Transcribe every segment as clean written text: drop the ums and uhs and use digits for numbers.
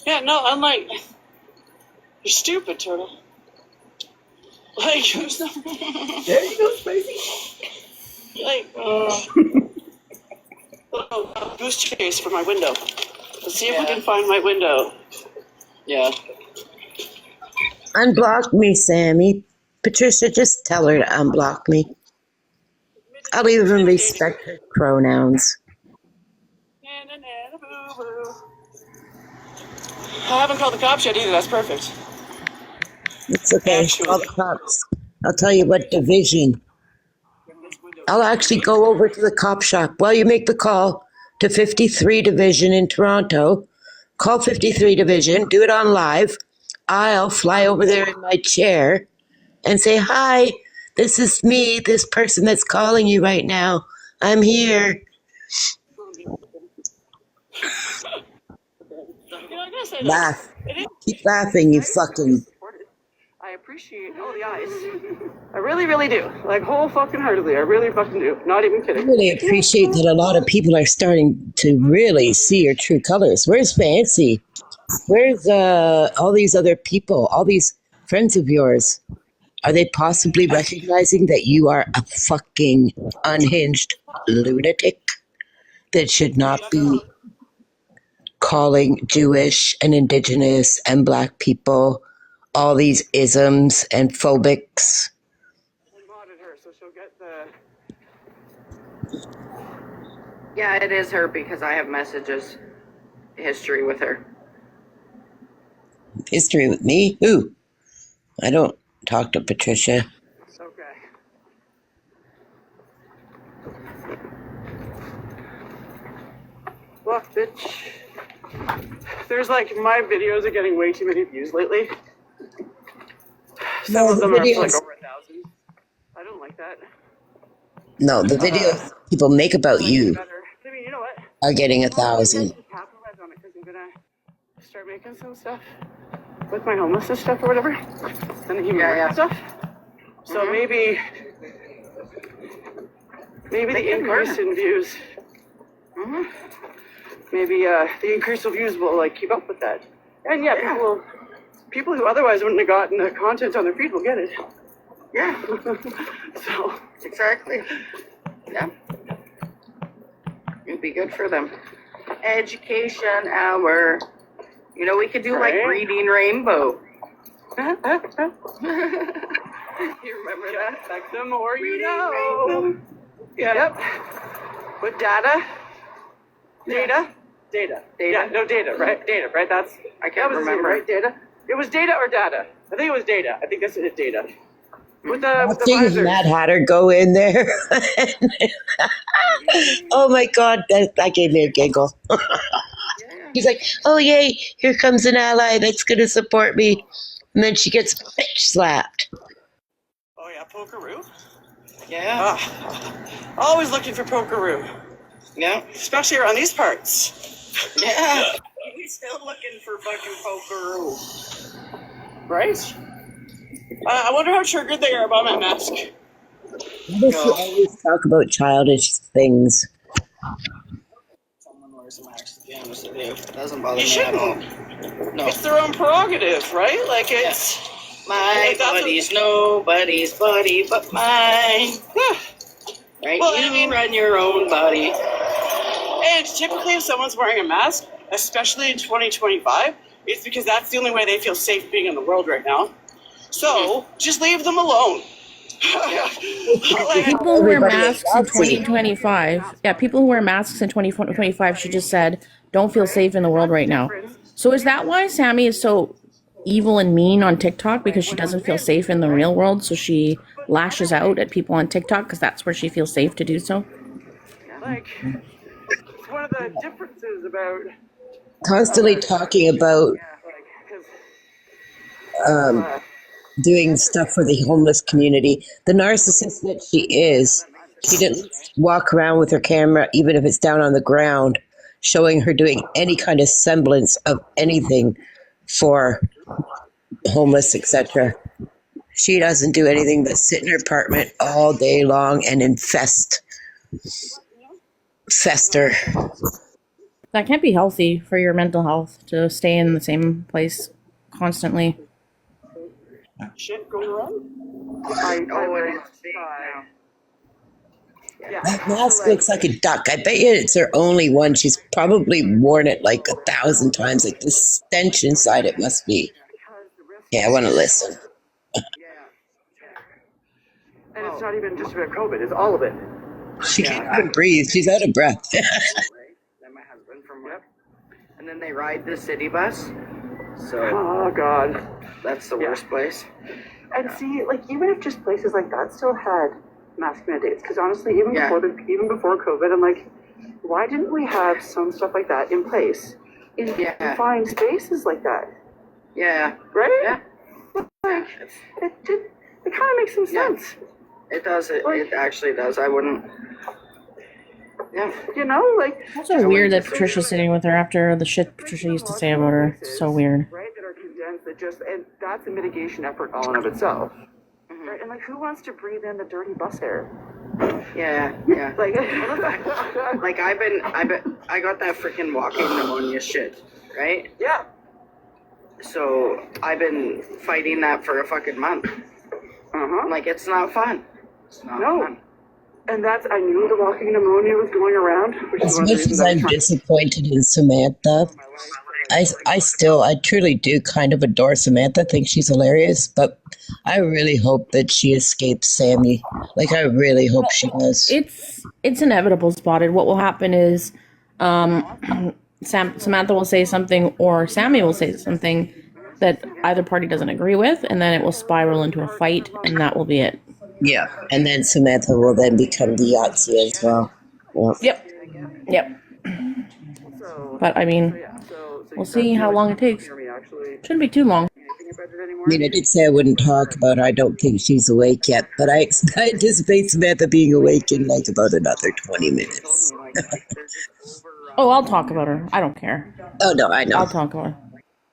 Yeah, no, I'm like, you're stupid, Turtle. Like, there's no, There you go, Spicy. like, goose chase for my window. Let's see if we can find my window. Yeah. Unblock me, Sammy. Patricia, just tell her to unblock me. I'll even respect her pronouns. I haven't called the cops yet either. That's perfect. It's okay. Actually. Call the cops. I'll tell you what division. I'll actually go over to the cop shop while you make the call to 53 Division in Toronto. Call 53 Division, do it on live. I'll fly over there in my chair and say, hi, this is me, this person that's calling you right now. I'm here. Laugh. Keep laughing, you fucking... I appreciate all the eyes. I really, really do. Like, whole fucking heartedly. I really fucking do. Not even kidding. I really appreciate that a lot of people are starting to really see your true colors. Where's Fancy? Where's all these other people, all these friends of yours? Are they possibly recognizing that you are a fucking unhinged lunatic that should not be calling Jewish and Indigenous and Black people all these isms and phobics? I modded her, so she'll get the... Yeah, it is her because I have messages history with her. History with me? Who? I don't talk to Patricia. Okay. Look, bitch. There's like, my videos are getting way too many views lately. Some of them are like over 1,000. I don't like that. No, the videos people make about you I mean, you know what? are getting 1,000. Capitalize on it because I'm gonna start making some stuff with my homelessness stuff or whatever, and the human rights stuff. So maybe the increase in views. Maybe the increase of views will like keep up with that. And people who otherwise wouldn't have gotten the content on their feed will get it. Yeah. So Exactly. Yeah. It'd be good for them. Education hour. You know, we could do like Reading Rainbow. You remember that? Like the more you Reading know. Rainbow. Yep. With data. Yeah, no data, right? Data, right? That's I can't remember. Right? Data. It was data or data. I think it was data. I think that's it. Data. With the Watching visors. Mad Hatter go in there. Oh my God, that gave me a giggle. He's like, oh yay, here comes an ally that's going to support me. And then she gets bitch slapped. Oh yeah, Pokeroo. Yeah. Always looking for Pokeroo. Yeah. Especially around these parts. Yeah. We still looking for fucking Pokeroo. Right? I wonder how triggered they are about my mask. Why does she always talk about childish things? Someone wears a mask, to be honest with you. It doesn't bother You me at all. shouldn't. No. It's their own prerogative, right? Like it's My buddy's nobody's buddy but mine. Right? Well, you I mean- run your own body. And typically if someone's wearing a mask, especially in 2025, it's because that's the only way they feel safe being in the world right now. So just leave them alone. People who wear masks in 2025, people who wear masks in 2025, she just said, don't feel safe in the world right now. So is that why Sammy is so evil and mean on TikTok? Because she doesn't feel safe in the real world, so she lashes out at people on TikTok because that's where she feels safe to do so? Like, it's one of the differences about... Constantly talking about doing stuff for the homeless community. The narcissist that she is, she didn't walk around with her camera, even if it's down on the ground, showing her doing any kind of semblance of anything for homeless, etc. She doesn't do anything but sit in her apartment all day long and fester. That can't be healthy for your mental health to stay in the same place constantly. Shit going on? I know it is. Yeah. That mask looks like a duck. I bet you it's her only one. She's probably worn it like 1,000 times. Like the stench inside it must be. Yeah, I want to listen. And it's not even just about COVID, it's all of it. She can't even breathe. She's out of breath. Then my husband from work. And then they ride the city bus. So Oh, God. that's the worst place. And see, like, even if just places like that still had mask mandates, because honestly, even Yeah. before COVID, I'm like, why didn't we have some stuff like that in place in Yeah. confined spaces like that, Yeah. right? Yeah. Like, it kind of makes some Yeah. sense, It does. It actually does. I wouldn't. Yeah. you know, like. It's so weird that Patricia's sitting with her after the shit Patricia used to say about her. It's so weird. Right, that are condensed, that just, and that's a mitigation effort all in of itself. Mhm. Right, and like, who wants to breathe in the dirty bus air? Yeah. Yeah. Like, Like I got that freaking walking pneumonia shit, right? yeah. So I've been fighting that for a fucking month. Uh-huh. Like it's not fun. It's not No. fun. And that's, I knew the walking pneumonia was going around, which is As one of the much reasons as I was I'm trying disappointed in Samantha, I truly do kind of adore Samantha. Think she's hilarious, but I really hope that she escapes Sammy. Like, I really hope she does. It's inevitable, Spotted. What will happen is Samantha will say something or Sammy will say something that either party doesn't agree with, and then it will spiral into a fight, and that will be it. Yeah, and then Samantha will then become the Yahtzee as well. Yeah. Yep. So, But I mean, yeah, so we'll see how long it takes. hear me actually Shouldn't be too long. thinking about it anymore. I mean, I did say I wouldn't talk about her. I don't think she's awake yet, but I anticipate Samantha being awake in like about another 20 minutes. Oh, I'll talk about her. I don't care. Oh, no, I I'll know. talk about her.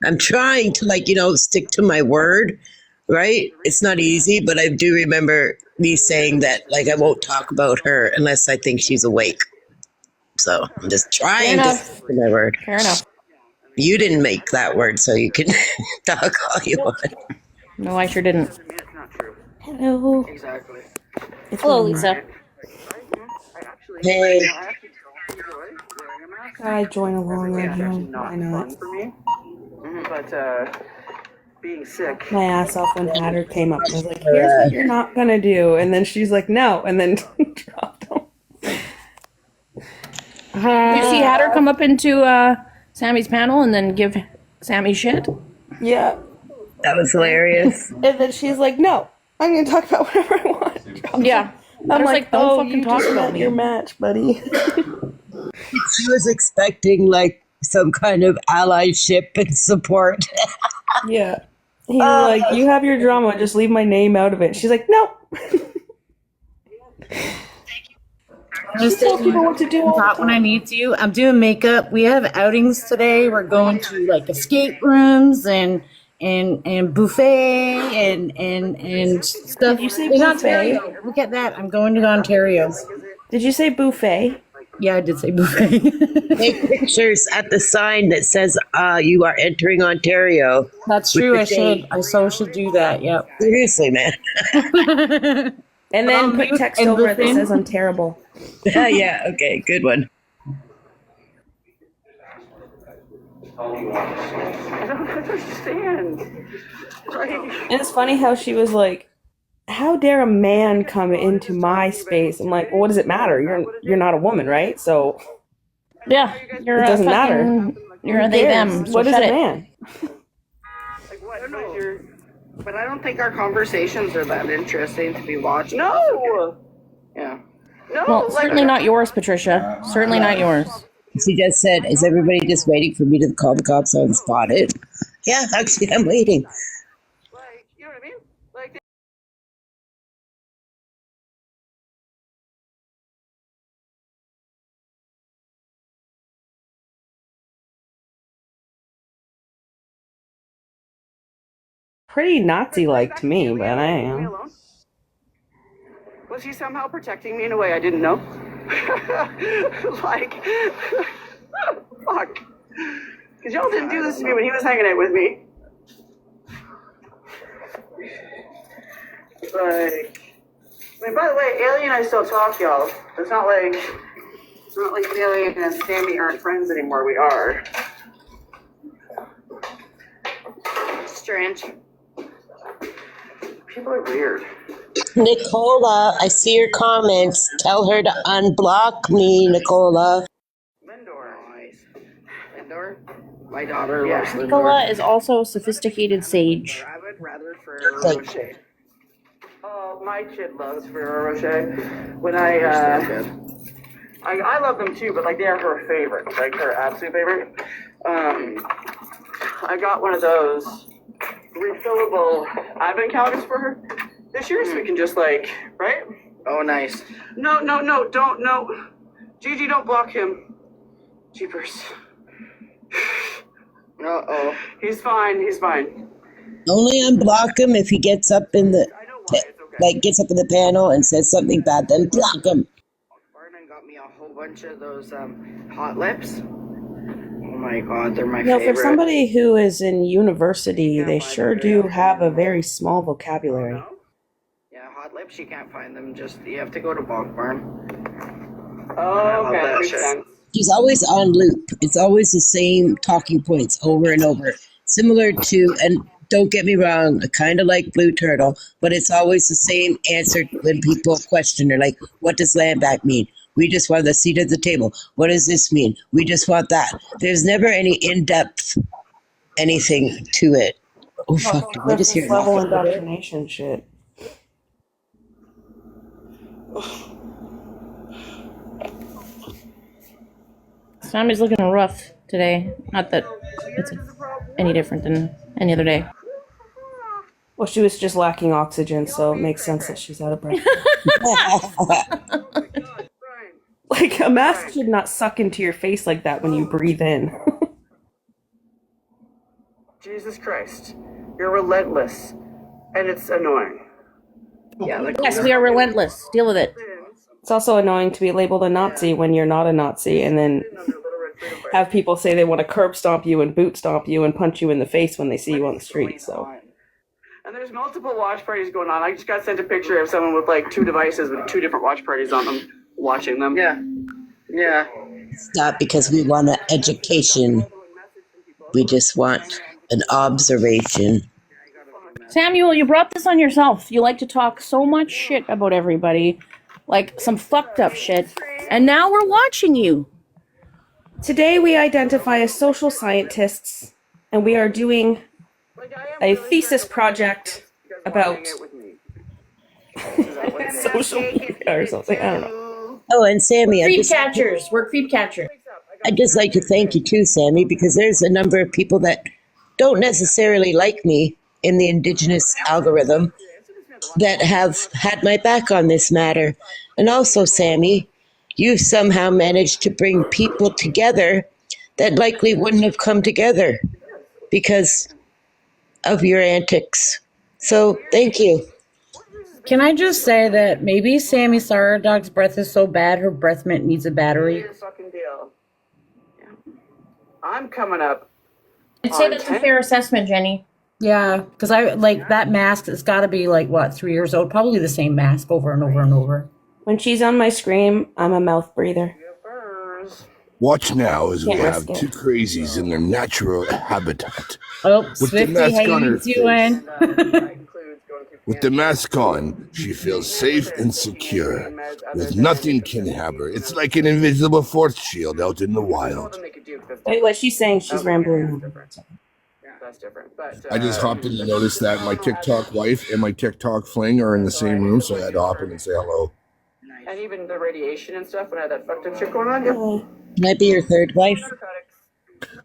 I'm trying to, stick to my word, right? It's not easy, but I do remember me saying that, I won't talk about her unless I think she's awake. So I'm just trying to enough. stick to my word. Fair enough. You didn't make that word, so you can talk all you want. No, I sure didn't. It's not true. Hello. Exactly. Hello, Lisa. I actually, Hey. I actually enjoy wearing a mask. I join along. It's actually I not know fun it. for me. But being sick. My ass off when Hatter came up. I was like, here's what you're not gonna do. And then she's like, no. And then dropped them. You see Hatter come up into Sammy's panel and then give Sammy shit? Yeah. That was hilarious. And then she's like, no, I'm gonna talk about whatever I want. Yeah. I'm Hatter's like, don't oh, fucking you talk just about met me. your match, buddy. She was expecting some kind of allyship and support. Yeah. He's like, you have your drama, just leave my name out of it. She's like, no. Just tell people what to do. all the Talk when I time. need to. I'm doing makeup. We have outings today. We're going to escape rooms and buffet and stuff. Did you say in buffet? Ontario. Look at that. I'm going to Ontario. Did you say buffet? Yeah, I did say buffet. Take pictures at the sign that says, you are entering Ontario. That's With true. the I should. I so should do that. Yep. Seriously, man. And then put mute text and over it that listen. says I'm terrible. Yeah, okay, good one. I don't understand. Right? And it's funny how she was like, how dare a man come into my space? I'm like, well, what does it matter? You're not a woman, right? So Yeah. You're It doesn't matter. You're a who they, cares? them. So What is shut a it. man? Like, what? I don't know. What is your... But I don't think our conversations are that interesting to be watching. No! Yeah. No! Well, like, certainly not yours, Patricia. Certainly not yours. She just said, is everybody just waiting for me to call the cops on spotted? Yeah, actually, I'm waiting. Like, you know what I mean? Like, Pretty Nazi-like to me, leave but I me am. alone. Was he somehow protecting me in a way I didn't know? Like, Fuck. Because y'all didn't do this to me when he was hanging out with me. Like, I mean, by the way, Alien and I still talk, y'all. It's not like Alien and Sammy aren't friends anymore. We are. Strange. People are weird. Nicola, I see your comments. Tell her to unblock me, Nicola. Lindor. Nice. Lindor? My daughter Yeah. loves Lindor. Nicola is also a sophisticated sage. I would rather for Thank Rocher. Oh, my kid loves Ferrero Rocher. When I love them too, but like they are her favorite, like her absolute favorite. I got one of those refillable advent calendars for her this year, so we can just like, right? Oh, nice. No, Gigi, don't block him. Jeepers. Uh-oh. He's fine. Only unblock him if he gets up in the I know why. It's okay. like gets up in the panel and says something bad. Then block him. Barnum got me a whole bunch of those hot lips. Oh my god, they're my You know, favorite. for somebody who is in university, they sure do have a very small vocabulary. Yeah, hot lips, you can't find them. Just, you have to go to Bog Barn. Oh, okay. that Makes shit. sense. He's always on loop. It's always the same talking points over and over. Similar to, and don't get me wrong, I kind of like Blue Turtle, but it's always the same answer when people question her, like, what does land back mean? We just want the seat at the table. What does this mean? We just want that. There's never any in-depth anything to it. Oh, fuck. Did I just hear Surface level that? indoctrination shit. Sammy's looking rough today. Not that it's any different than any other day. Well, she was just lacking oxygen, so it makes sense that she's out of breath. Like, a mask should not suck into your face like that when you breathe in. Jesus Christ. You're relentless. And it's annoying. Yeah, like, Yes, we are relentless. Deal with it. It's also annoying to be labeled a Nazi when you're not a Nazi, and then have people say they want to curb stomp you and boot stomp you and punch you in the face when they see you on the street. So And there's multiple watch parties going on. I just got sent a picture of someone with like 2 devices with 2 different watch parties on them, watching them. yeah. It's not because we want an education. We just want an observation. Samuel, you brought this on yourself. You like to talk so much shit about everybody. Like some fucked up shit. And now we're watching you. today we identify as social scientists, and we are doing a thesis project about social media or something. I don't know. Oh, and Sammy, Creep catchers. We're creep catchers. I'd just like to thank you too, Sammy, because there's a number of people that don't necessarily like me in the Indigenous algorithm that have had my back on this matter. And also, Sammy, you somehow managed to bring people together that likely wouldn't have come together because of your antics. So, thank you. Can I just say that maybe Sammy Saradog's breath is so bad her breath mint needs a battery? Fucking deal. I'm coming up. I'd say that's a fair assessment, Jenny. Yeah, because I like that mask. It's got to be like what, 3 years old? Probably the same mask over and over and over. When she's on my screen, I'm a mouth breather. Watch now as we Can't have risk it. 2 crazies in their natural habitat. Oh, the Swifty, mask how on you her doing? With the mask on, she feels safe and secure. With nothing can have her. It's like an invisible force shield out in the wild. Wait, what she's saying, she's rambling. That's different. But I just hopped in to notice that my TikTok wife and my TikTok fling are in the same room, so I had to hop in and say hello. and even the radiation and stuff when I had that fucked up shit going on. Yep. Can I be your third wife?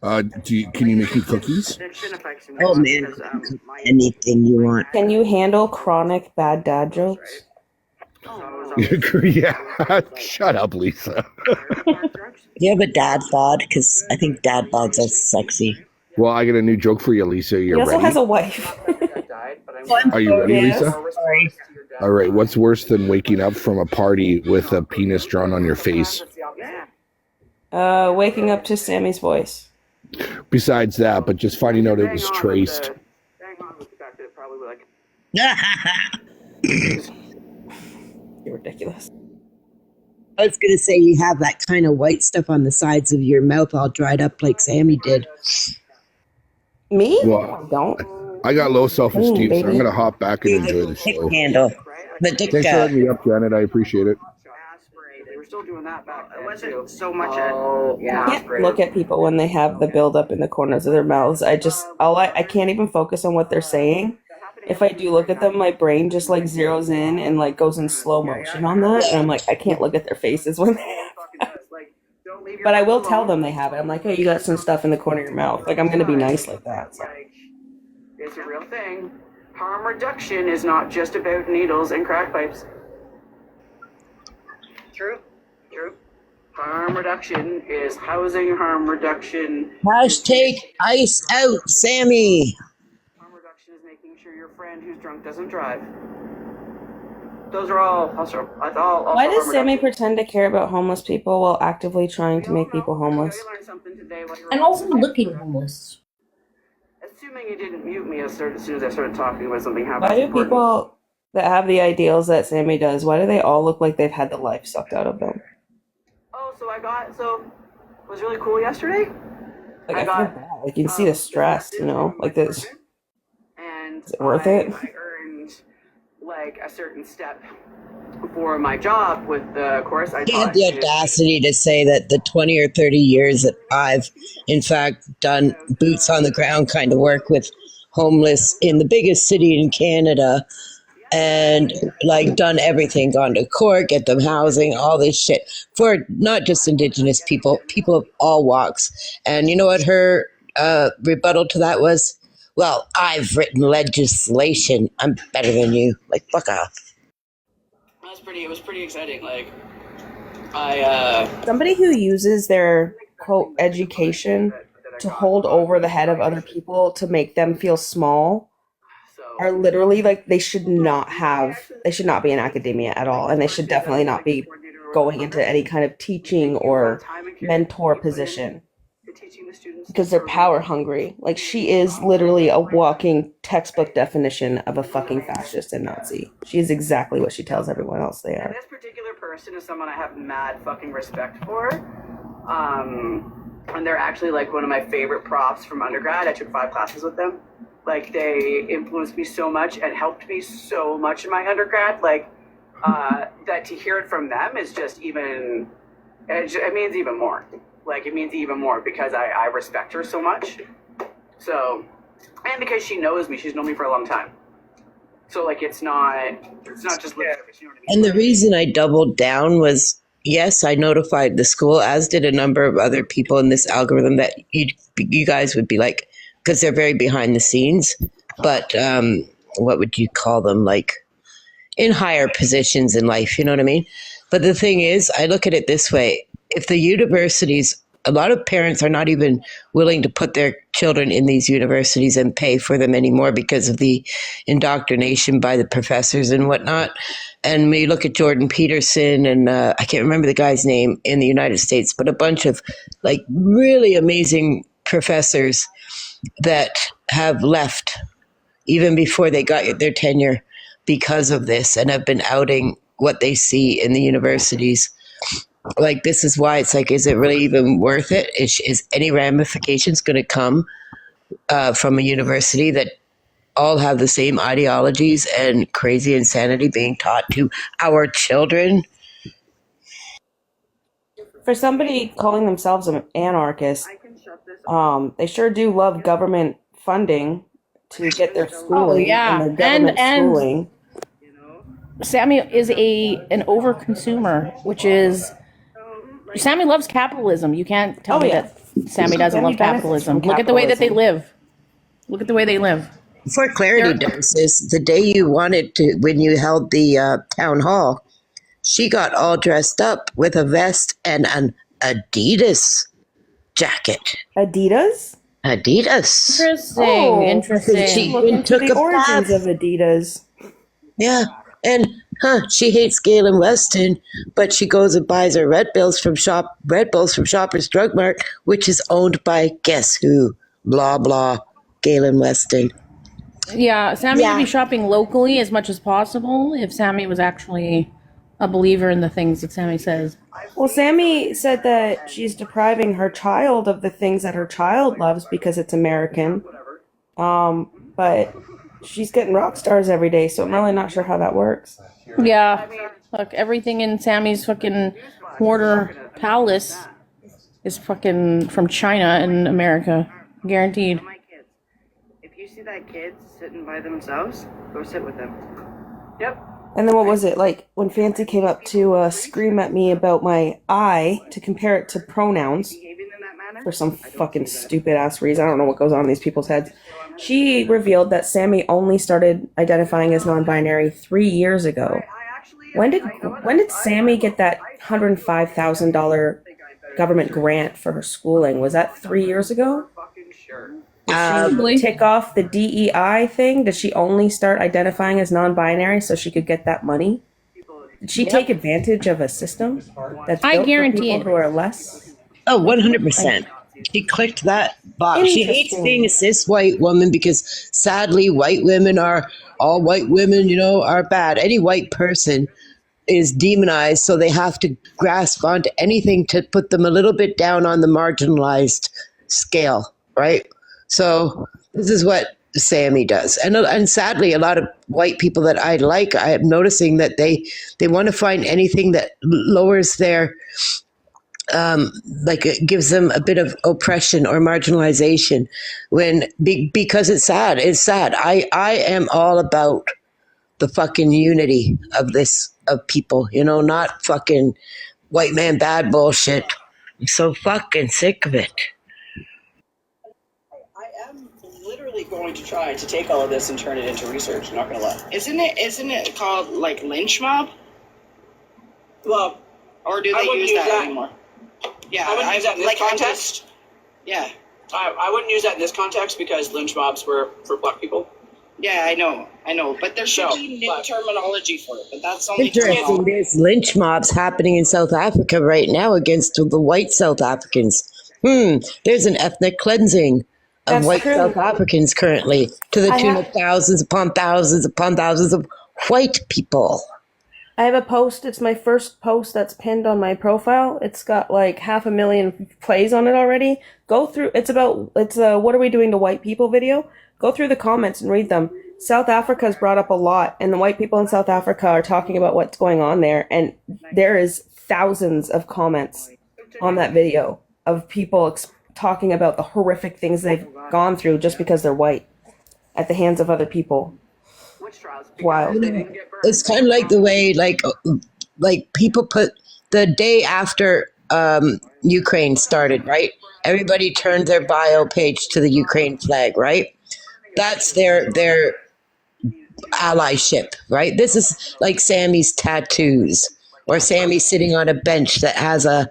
Can you make me cookies? Addiction affects me Oh, because, man. my- Anything you want. Can you handle chronic bad dad jokes? Yeah. Shut up, Lisa. You have a dad bod? Because I think dad bods are sexy. Well, I got a new joke for you, Lisa. He You're also ready? has a wife. Are you ready, Yes. Lisa? Sorry. All right. What's worse than waking up from a party with a penis drawn on your face? Waking up to Sammy's voice. Besides that, but just finding out it was traced. Hang on with the fact that it probably like You're ridiculous. I was going to say you have that kind of white stuff on the sides of your mouth all dried up like Sammy did. Me? Well, I don't. I got low self-esteem, so I'm baby. going to hop back and enjoy the Dick show. handle. The dick Thanks for having me up, Janet. I appreciate it. aspirate. They were still doing that back then. It wasn't so much I can't look at people when they have the buildup in the corners of their mouths. I can't even focus on what they're saying. If I do look at them, my brain just like zeroes in and like goes in slow motion on that, and I'm like, I can't look at their faces when they have that. But I will tell them they have it. I'm like, hey, you got some stuff in the corner of your mouth. Like, I'm gonna be nice like that. So. It's a real thing. Harm reduction is not just about needles and crack pipes. True. Harm reduction is housing harm reduction. Hashtag ice out, Sammy. Harm reduction is making sure your friend who's drunk doesn't drive. Those are all also. That's all. Why does harm Sammy reduction. pretend to care about homeless people while actively trying to make people homeless? I learned something today while you were And also looking homeless. Assuming you didn't mute me as soon as I started talking about something happening. Why do people that have the ideals that Sammy does, why do they all look like they've had the life sucked out of them? Oh, so it was really cool yesterday. Like, I feel bad. Like, you can see the stress, you know? Like, this. And Is it worth it? I earned like a certain step for my job with the course I He had taught. the audacity to say that the 20 or 30 years that I've, in fact, done boots on the ground kind of work with homeless in the biggest city in Canada and like done everything, gone to court, get them housing, all this shit for not just Indigenous people, people of all walks. And you know what her rebuttal to that was? Well, I've written legislation. I'm better than you. Like, fuck off. It was pretty exciting. Like, Somebody who uses their, quote, education to hold over the head of other people to make them feel small are literally like, they should not be in academia at all. And they should definitely not be going into any kind of teaching or mentor position because they're power hungry. Like, she is literally a walking textbook definition of a fucking fascist and Nazi. She is exactly what she tells everyone else they are. This particular person is someone I have mad fucking respect for. And they're actually like one of my favorite profs from undergrad. I took 5 classes with them. Like, they influenced me so much and helped me so much in my undergrad. Like, that to hear it from them is just even, it means even more. Like, it means even more because I respect her so much. So, and because she knows me, she's known me for a long time. So, like, it's not just lip service, you know what I mean? And the reason I doubled down was, yes, I notified the school, as did a number of other people in this algorithm that you guys would be like, because they're very behind the scenes, but what would you call them? Like, in higher positions in life, you know what I mean? But the thing is, I look at it this way. If the universities, a lot of parents are not even willing to put their children in these universities and pay for them anymore because of the indoctrination by the professors and whatnot. And we look at Jordan Peterson and I can't remember the guy's name in the United States, but a bunch of like really amazing professors that have left even before they got their tenure because of this and have been outing what they see in the universities. Like, this is why it's like, is it really even worth it? Is any ramifications going to come from a university that all have the same ideologies and crazy insanity being taught to our children? For somebody calling themselves an anarchist, they sure do love government funding to get their schooling. yeah. And their government And- schooling. Sammy is an overconsumer, which is Sammy loves capitalism. You can't tell me that Sammy doesn't Sammy love benefits capitalism. from Look at the way that they capitalism. live. Look at the way they live. For clarity, Darcis, the day you wanted to, when you held the town hall, she got all dressed up with a vest and an Adidas jacket. Adidas? Adidas. Interesting. She Look into took the a origins bath. of Adidas. Yeah. And She hates Galen Weston, but she goes and buys her Red Bulls from Shoppers Drug Mart, which is owned by guess who? Blah blah. Galen Weston. Yeah, Sammy would be shopping locally as much as possible if Sammy was actually a believer in the things that Sammy says. Well, Sammy said that she's depriving her child of the things that her child loves because it's American. But she's getting rock stars every day, so I'm really not sure how that works. Yeah, look, everything in Sammy's fucking hoarder palace is fucking from China and America, guaranteed. My kids. If you see that kid sitting by themselves, go sit with them. Yep. And then what was it like when Fancy came up to scream at me about my I to compare it to pronouns Behaving in that manner. for some fucking stupid ass reason? I don't know what goes on in these people's heads. She revealed that Sammy only started identifying as non-binary 3 years ago. When did Sammy get that $105,000 government grant for her schooling? Was that 3 years ago? Fucking sure. Did she tick off the DEI thing? Did she only start identifying as non-binary so she could get that money? Did she take advantage of a system that's I built guarantee for people it. who are less? Oh, 100%. She clicked that box. She hates Interesting. being a cis white woman because sadly, all white women, are bad. Any white person is demonized, so they have to grasp onto anything to put them a little bit down on the marginalized scale, right? So this is what Sammy does. And sadly, a lot of white people that I like, I am noticing that they want to find anything that lowers their like it gives them a bit of oppression or marginalization because it's sad. It's sad. I am all about the fucking unity of people, not fucking white man bad bullshit. I'm so fucking sick of it. I am literally going to try to take all of this and turn it into research. I'm not gonna lie. Isn't it called like lynch mob? Well, or do they use that anymore? Yeah, I wouldn't use that in this context. Yeah, I wouldn't use that in this context because lynch mobs were for black people. Yeah, I know, but there should be new terminology for it. But that's only Interesting. There's lynch mobs happening in South Africa right now against the white South Africans. There's an ethnic cleansing of That's white true. South Africans currently to the tune of thousands upon thousands upon thousands of white people. I have a post. It's my first post that's pinned on my profile. It's got like 500,000 plays on it already. Go through. It's a "What are we doing to white people" video. Go through the comments and read them. South Africa is brought up a lot, and the white people in South Africa are talking about what's going on there. And there is thousands of comments on that video of people talking about the horrific things they've gone through just because they're white at the hands of other people. Wow. It's kind of like the way like people put the day after Ukraine started, right? Everybody turned their bio page to the Ukraine flag, right? That's their allyship, right? This is like Sammy's tattoos or Sammy sitting on a bench that has a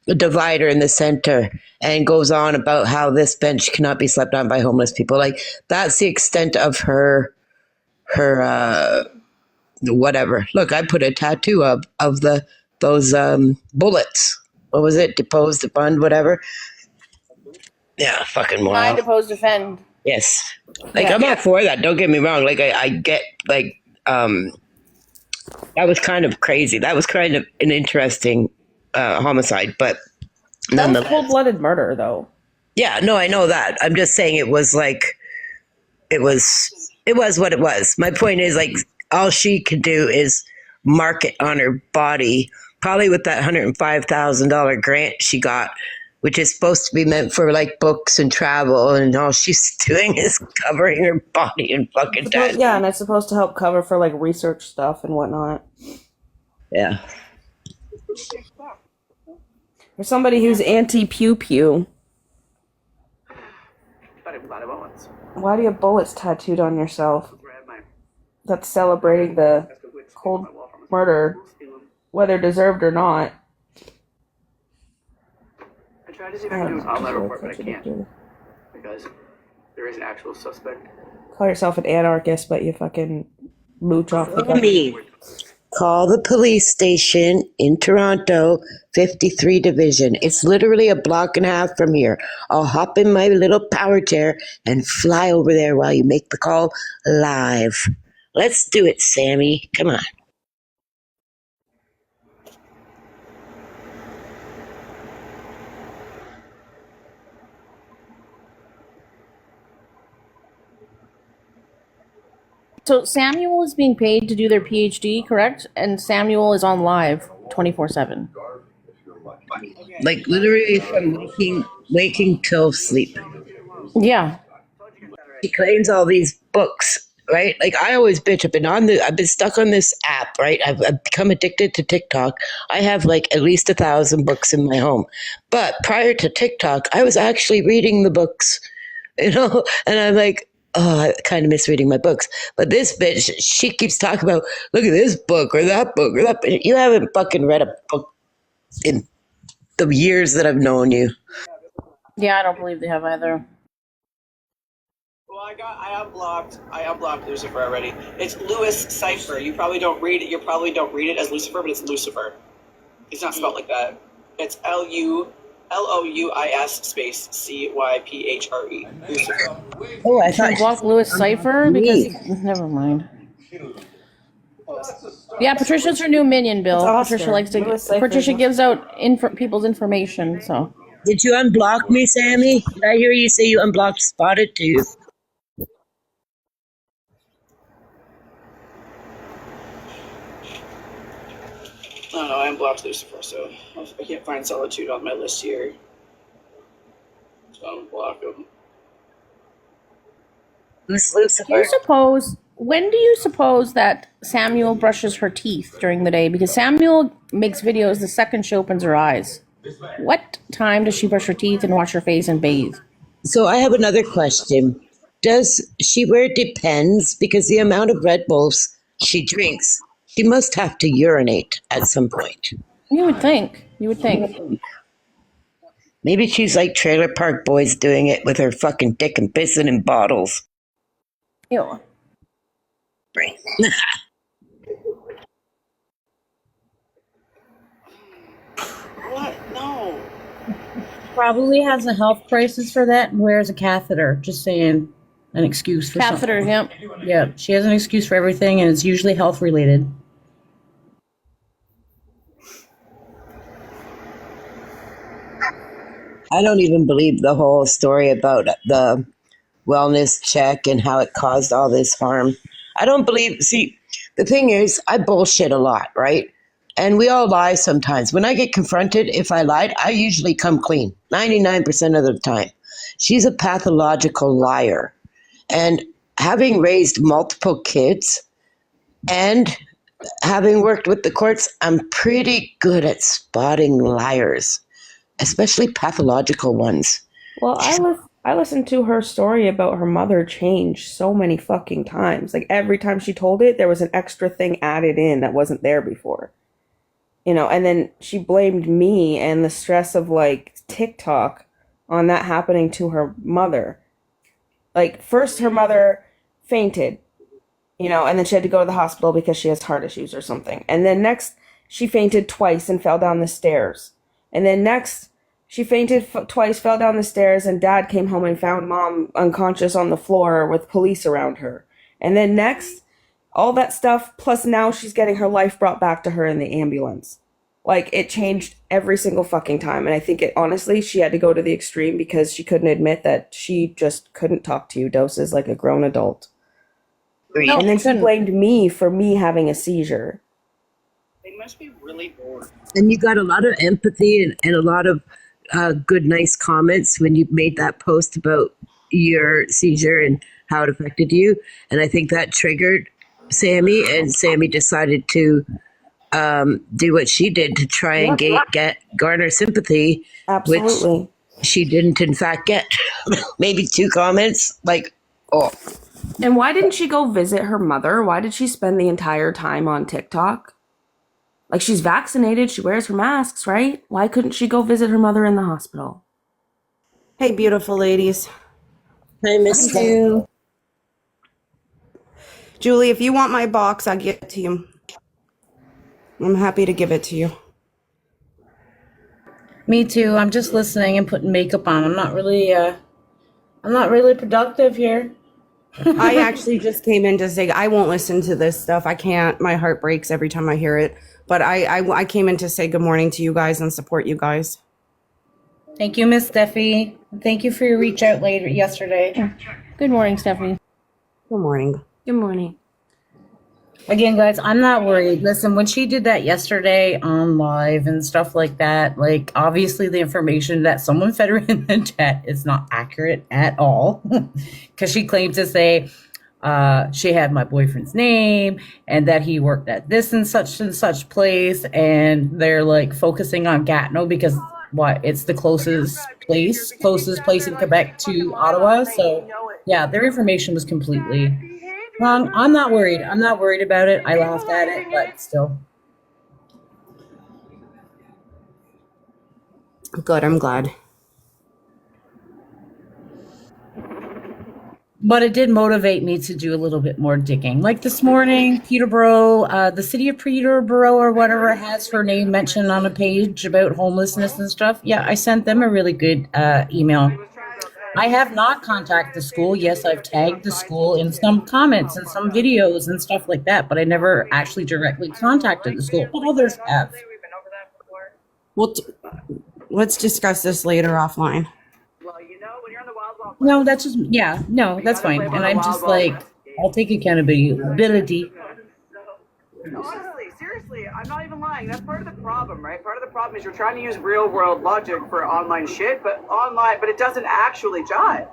divider in the center and goes on about how this bench cannot be slept on by homeless people. Like that's the extent of her whatever. Look, I put a tattoo of those bullets. What was it? Depose, defund, whatever. Yeah, fucking Mind, wild. oppose, defend. Yes. Like I'm not for that. Don't get me wrong. Like I get like that was kind of crazy. That was kind of an interesting homicide, but That was nonetheless. cold-blooded murder, though. Yeah, no, I know that. I'm just saying it was what it was. My point is like all she could do is mark it on her body, probably with that $105,000 grant she got, which is supposed to be meant for like books and travel, and all she's doing is covering her body in fucking tattoos. Yeah, and it's supposed to help cover for like research stuff and whatnot. Yeah. For somebody who's anti-pew pew, why do you have bullets tattooed on yourself? That's celebrating the cold murder, whether deserved or not. I tried to see if I can do an outlet report, but I can't because there is an actual suspect. Call yourself an anarchist, but you fucking mooch off the Call me. Call the police station in Toronto, 53 Division. It's literally a block and a half from here. I'll hop in my little power chair and fly over there while you make the call live. Let's do it, Sammy. Come on. So Samuel is being paid to do their PhD, correct? And Samuel is on live 24/7. Like literally from waking till sleep. Yeah. She claims all these books, right? Like I always bitch. I've been stuck on this app, right? I've become addicted to TikTok. I have like at least 1,000 books in my home. But prior to TikTok, I was actually reading the books, and I'm like, oh, I kind of miss reading my books. But this bitch, she keeps talking about, look at this book or that book or that book. You haven't fucking read a book in the years that I've known you. Yeah, I don't believe they have either. Well, I unblocked Lucifer already. It's Louis Cypher. You probably don't read it. You probably don't read it as Lucifer, but it's Lucifer. It's not spelled like that. It's LOUIS space CYPHRE. Lucifer. Oh, I Should I thought block Louis Cypher? Because never mind. Yeah, Patricia's her new minion, Bill. It's Oscar. Patricia likes to. Louis Cypher. Patricia gives out people's information. So Did you unblock me, Sammy? Did I hear you say you unblocked Spotted too? I don't know. I unblocked Lucifer, so I can't find Solitude on my list here. So I'm gonna block him. Who's do you Lucifer? suppose? When do you suppose that Samuel brushes her teeth during the day? Because Samuel makes videos the second she opens her eyes. What time does she brush her teeth and wash her face and bathe? So I have another question. Does she wear Depends? Because the amount of Red Bulls she drinks, she must have to urinate at some point. You would think. You would think. Maybe she's like Trailer Park Boys doing it with her fucking dick and pissing in bottles. Ew. What? No. Probably has a health crisis for that and wears a catheter. Just saying, an excuse for Catheter, yep. something. Yeah, she has an excuse for everything, and it's usually health related. I don't even believe the whole story about the wellness check and how it caused all this harm. I don't believe, see, the thing is, I bullshit a lot, right? And we all lie sometimes. When I get confronted, if I lied, I usually come clean 99% of the time. She's a pathological liar. And having raised multiple kids and having worked with the courts, I'm pretty good at spotting liars, especially pathological ones. Well, I listened to her story about her mother change so many fucking times. Like every time she told it, there was an extra thing added in that wasn't there before. And then she blamed me and the stress of like TikTok on that happening to her mother. Like first her mother fainted, and then she had to go to the hospital because she has heart issues or something. And then next she fainted twice and fell down the stairs. And then next she fainted twice, fell down the stairs, and dad came home and found mom unconscious on the floor with police around her. And then next, all that stuff, plus now she's getting her life brought back to her in the ambulance. Like, it changed every single fucking time. And I think honestly, she had to go to the extreme because she couldn't admit that she just couldn't talk to you doses like a grown adult. No, And then she couldn't. blamed me for me having a seizure. They must be really bored. And you got a lot of empathy and a lot of good, nice comments when you made that post about your seizure and how it affected you. And I think that triggered Sammy, and Sammy decided to do what she did to try and garner sympathy, Absolutely. which she didn't in fact get. Maybe 2 comments, like, oh. And why didn't she go visit her mother? Why did she spend the entire time on TikTok? Like, she's vaccinated, she wears her masks, right? Why couldn't she go visit her mother in the hospital? Hey, beautiful ladies. I missed that. You. Julie, if you want my box, I'll give it to you. I'm happy to give it to you. Me too. I'm just listening and putting makeup on. I'm not really productive here. I actually just came in to say I won't listen to this stuff. I can't. My heart breaks every time I hear it. But I came in to say good morning to you guys and support you guys. Thank you, Miss Steffi. Thank you for your reach out yesterday. Good morning, Stephanie. Good morning. Good morning. Again, guys, I'm not worried. Listen, when she did that yesterday on live and stuff like that, like obviously the information that someone fed her in the chat is not accurate at all. Because she claimed to say she had my boyfriend's name and that he worked at this and such place. And they're like focusing on Gatineau because it's the closest place in Quebec to Ottawa. So yeah, their information was completely wrong. I'm not worried. I'm not worried about it. I laughed at it, but still. Good, I'm glad. But it did motivate me to do a little bit more digging. Like this morning, Peterborough, the city of Peterborough or whatever has her name mentioned on a page about homelessness and stuff. Yeah, I sent them a really good email. I have not contacted the school. Yes, I've tagged the school in some comments and some videos and stuff like that, but I never actually directly contacted the school, but others have. Well, let's discuss this later offline. No, that's just, yeah, no, that's fine. And I'm just like, I'll take accountability. Honestly, seriously, I'm not even lying. That's part of the problem, right? Part of the problem is you're trying to use real world logic for online shit, but it doesn't actually jive.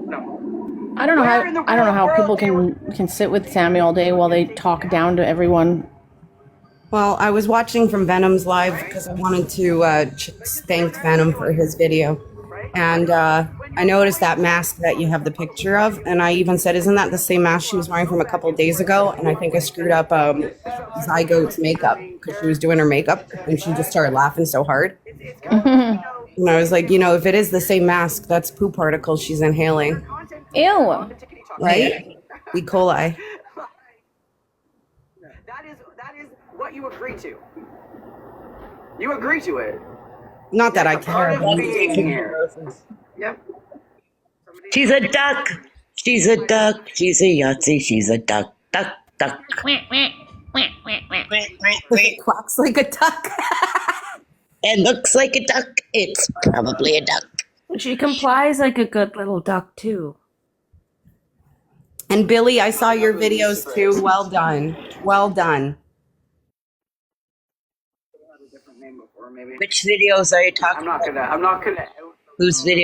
No. I don't know how people can sit with Sammy all day while they talk down to everyone. Well, I was watching from Venom's live because I wanted to thank Venom for his video. And I noticed that mask that you have the picture of, and I even said, isn't that the same mask she was wearing from a couple of days ago? And I think I screwed up Zygote's makeup because she was doing her makeup, and she just started laughing so hard. And I was like, if it is the same mask, that's poo particles she's inhaling. Ew. Right? E. coli. That is what you agree to. You agree to it. Not that I care. Yep. She's a duck. She's a duck. She's a Yahtzee. She's a duck. Duck, duck. It quacks like a duck. It looks like a duck. It's probably a duck. She complies like a good little duck, too. And Billy, I saw your videos, too. Well done. Well done. Which videos are you talking about? I'm not gonna. Whose video?